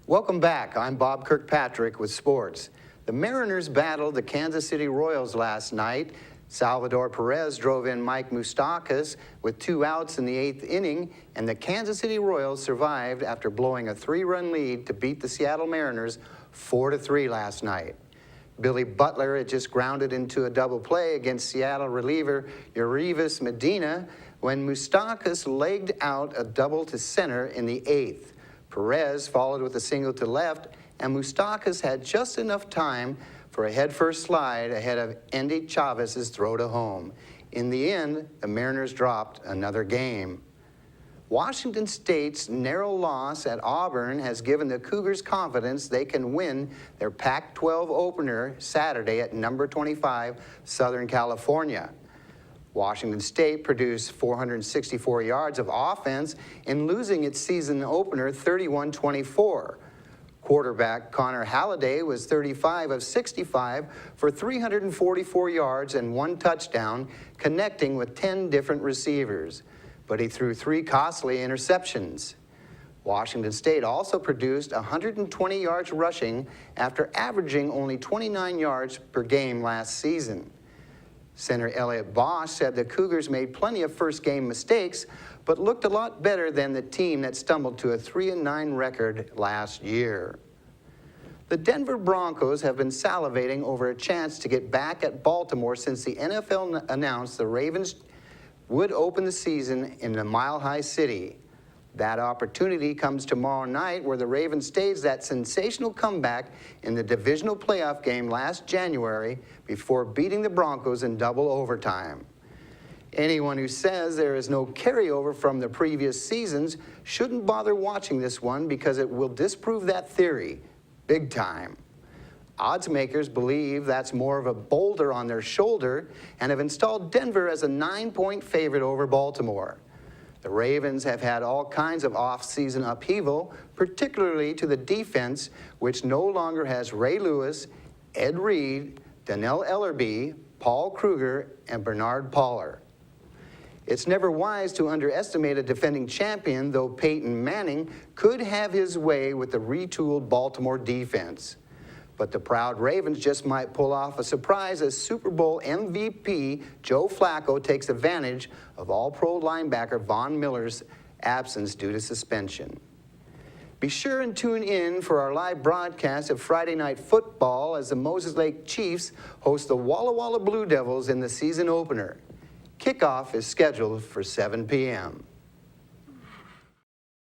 Welcome back. I'm Bob Kirkpatrick with sports. The Mariners battled the Kansas City Royals last night. Salvador Perez drove in Mike Moustakas with 2 outs in the 8th inning, and the Kansas City Royals survived after blowing a 3-run lead to beat the Seattle Mariners 4-3 last night. Billy Butler had just grounded into a double play against Seattle reliever Urivis Medina when Moustakas legged out a double to center in the 8th. Perez followed with a single to left, and Moustakas had just enough time for a headfirst slide ahead of Endy Chavez's throw to home. In the end, the Mariners dropped another game. Washington State's narrow loss at Auburn has given the Cougars confidence they can win their Pac-12 opener Saturday at number 25, Southern California. Washington State produced 464 yards of offense in losing its season opener 31-24. Quarterback Connor Halliday was 35 of 65 for 344 yards and 1 touchdown, connecting with 10 different receivers. But he threw 3 costly interceptions. Washington State also produced 120 yards rushing after averaging only 29 yards per game last season. Center Elliott Bosch said the Cougars made plenty of first-game mistakes, but looked a lot better than the team that stumbled to a 3-9 record last year. The Denver Broncos have been salivating over a chance to get back at Baltimore since the NFL announced the Ravens would open the season in the Mile High City. That opportunity comes tomorrow night, where the Ravens staged that sensational comeback in the divisional playoff game last January before beating the Broncos in double overtime. Anyone who says there is no carryover from the previous seasons shouldn't bother watching this one, because it will disprove that theory big time. Odds makers believe that's more of a boulder on their shoulder and have installed Denver as a 9-point favorite over Baltimore. The Ravens have had all kinds of off-season upheaval, particularly to the defense, which no longer has Ray Lewis, Ed Reed, Donnell Ellerbe, Paul Kruger, and Bernard Pollard. It's never wise to underestimate a defending champion, though Peyton Manning could have his way with the retooled Baltimore defense. But the proud Ravens just might pull off a surprise as Super Bowl MVP Joe Flacco takes advantage of All-Pro linebacker Von Miller's absence due to suspension. Be sure and tune in for our live broadcast of Friday Night Football as the Moses Lake Chiefs host the Walla Walla Blue Devils in the season opener. Kickoff is scheduled for 7 p.m.